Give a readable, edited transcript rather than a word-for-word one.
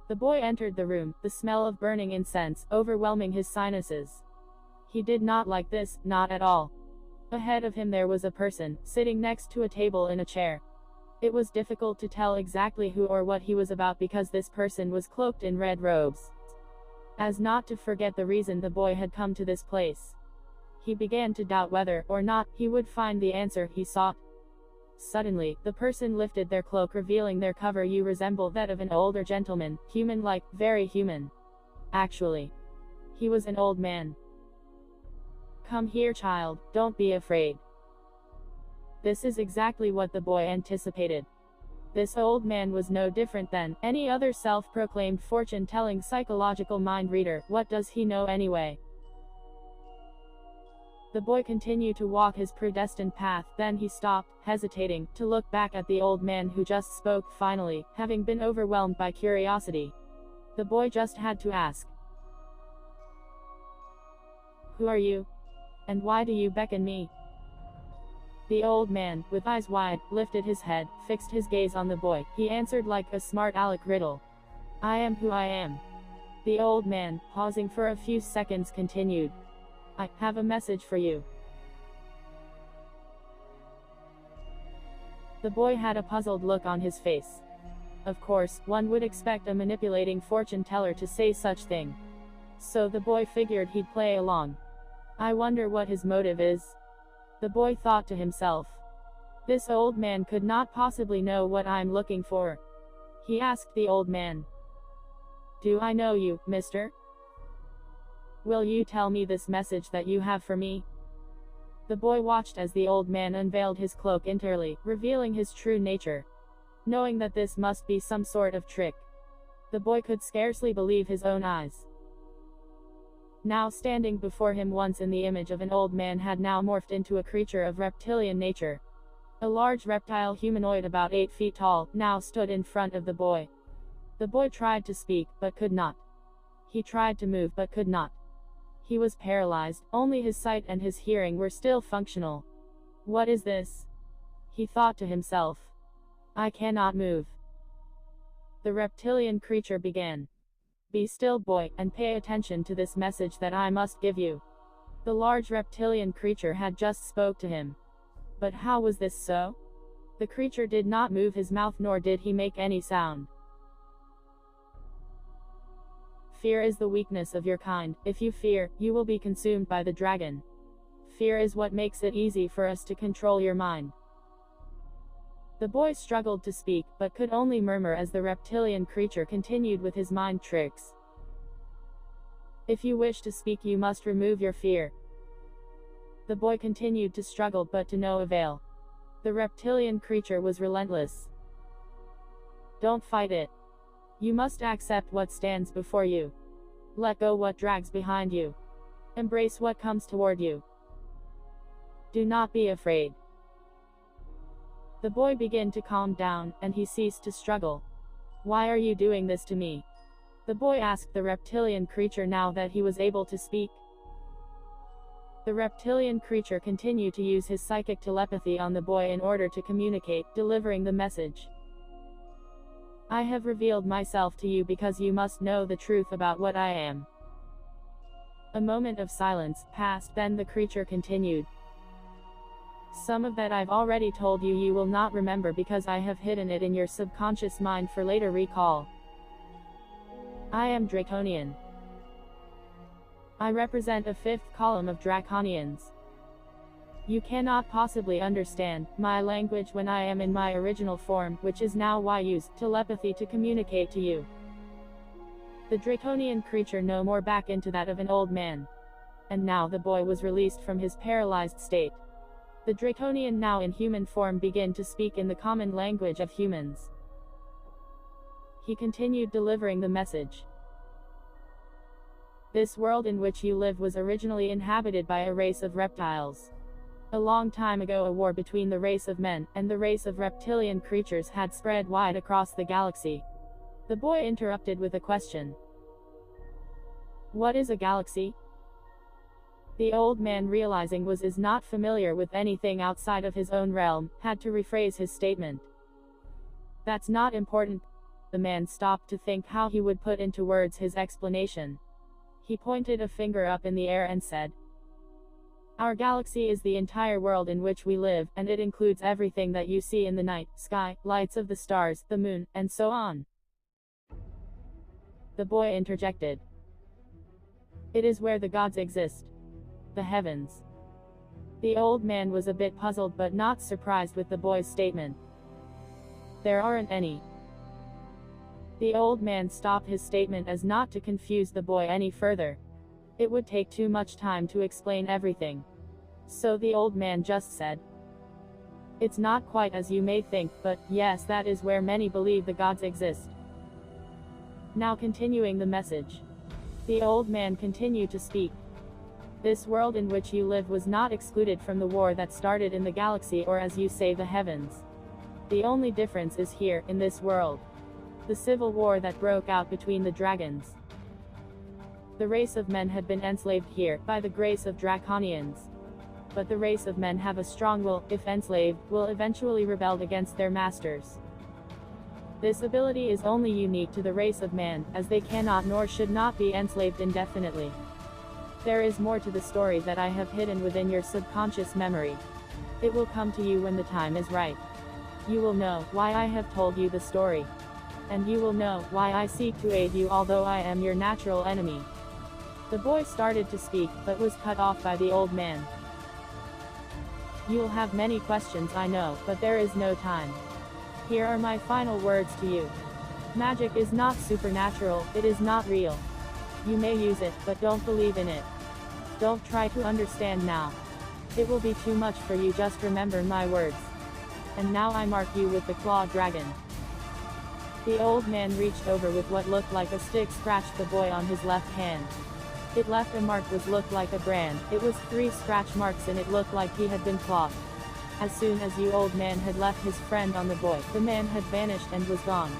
The boy entered the room, the smell of burning incense overwhelming his sinuses. He did not like this, not at all. Ahead of him there was a person, sitting next to a table in a chair. It was difficult to tell exactly who or what he was about because this person was cloaked in red robes. As not to forget the reason the boy had come to this place, he began to doubt whether or not he would find the answer he sought. Suddenly, the person lifted their cloak, revealing their cover. You resemble that of an older gentleman, human-like, very human. Actually, he was an old man. Come here, child, don't be afraid. This is exactly what the boy anticipated. This old man was no different than any other self-proclaimed fortune-telling psychological mind reader. What does he know anyway? The boy continued to walk his predestined path, then he stopped, hesitating, to look back at the old man who just spoke. Finally, having been overwhelmed by curiosity, the boy just had to ask, "Who are you? And why do you beckon me?" The old man, with eyes wide, lifted his head, fixed his gaze on the boy. He answered like a smart aleck riddle. "I am who I am." The old man, pausing for a few seconds, continued, "I have a message for you." The boy had a puzzled look on his face. Of course, one would expect a manipulating fortune teller to say such thing. So the boy figured he'd play along. I wonder what his motive is. The boy thought to himself. This old man could not possibly know what I'm looking for. He asked the old man, "Do I know you, mister? Will you tell me this message that you have for me?" The boy watched as the old man unveiled his cloak entirely, revealing his true nature. Knowing that this must be some sort of trick, the boy could scarcely believe his own eyes. Now standing before him once in the image of an old man had now morphed into a creature of reptilian nature. A large reptile humanoid about 8 feet tall, now stood in front of the boy. The boy tried to speak, but could not. He tried to move but could not. He was paralyzed, only his sight and his hearing were still functional. What is this? He thought to himself. I cannot move. The reptilian creature began. Be still, boy, and pay attention to this message that I must give you. The large reptilian creature had just spoke to him. But how was this so? The creature did not move his mouth nor did he make any sound. Fear is the weakness of your kind. If you fear, you will be consumed by the dragon. Fear is what makes it easy for us to control your mind. The boy struggled to speak, but could only murmur as the reptilian creature continued with his mind tricks. If you wish to speak, you must remove your fear. The boy continued to struggle, but to no avail. The reptilian creature was relentless. Don't fight it. You must accept what stands before you. Let go what drags behind you. Embrace what comes toward you. Do not be afraid. The boy began to calm down, and he ceased to struggle. Why are you doing this to me? The boy asked the reptilian creature now that he was able to speak. The reptilian creature continued to use his psychic telepathy on the boy in order to communicate, delivering the message. I have revealed myself to you because you must know the truth about what I am. A moment of silence passed, then the creature continued. Some of that I've already told you. You will not remember because I have hidden it in your subconscious mind for later recall. I am Draconian. I represent a fifth column of Draconians. You cannot possibly understand my language when I am in my original form, which is now why I use telepathy to communicate to you. The Draconian creature no more back into that of an old man. And now the boy was released from his paralyzed state. The Draconian, now in human form, began to speak in the common language of humans. He continued delivering the message. This world in which you live was originally inhabited by a race of reptiles. A long time ago, a war between the race of men and the race of reptilian creatures had spread wide across the galaxy. The boy interrupted with a question. What is a galaxy? The old man, realizing was not familiar with anything outside of his own realm, had to rephrase his statement. That's not important. The man stopped to think how he would put into words his explanation. He pointed a finger up in the air and said, "Our galaxy is the entire world in which we live, and it includes everything that you see in the night sky, lights of the stars, the moon, and so on." The boy interjected, "It is where the gods exist. The heavens." The old man was a bit puzzled but not surprised with the boy's statement. "There aren't any." The old man stopped his statement as not to confuse the boy any further. It would take too much time to explain everything. So the old man just said, "It's not quite as you may think, but yes, that is where many believe the gods exist." Now continuing the message. The old man continued to speak. "This world in which you live was not excluded from the war that started in the galaxy, or as you say, the heavens. The only difference is here, in this world. The civil war that broke out between the dragons. The race of men had been enslaved here, by the grace of Draconians. But the race of men have a strong will, if enslaved, will eventually rebel against their masters. This ability is only unique to the race of man, as they cannot nor should not be enslaved indefinitely. There is more to the story that I have hidden within your subconscious memory. It will come to you when the time is right. You will know why I have told you the story. And you will know why I seek to aid you although I am your natural enemy." The boy started to speak, but was cut off by the old man. "You'll have many questions, I know, but there is no time. Here are my final words to you. Magic is not supernatural, it is not real. You may use it, but don't believe in it. Don't try to understand now. It will be too much for you, just remember my words. And now I mark you with the claw dragon." The old man reached over with what looked like a stick, scratched the boy on his left hand. It left a mark which looked like a brand. It was 3 scratch marks and it looked like he had been clawed. As soon as the old man had left his friend on the boy, the man had vanished and was gone.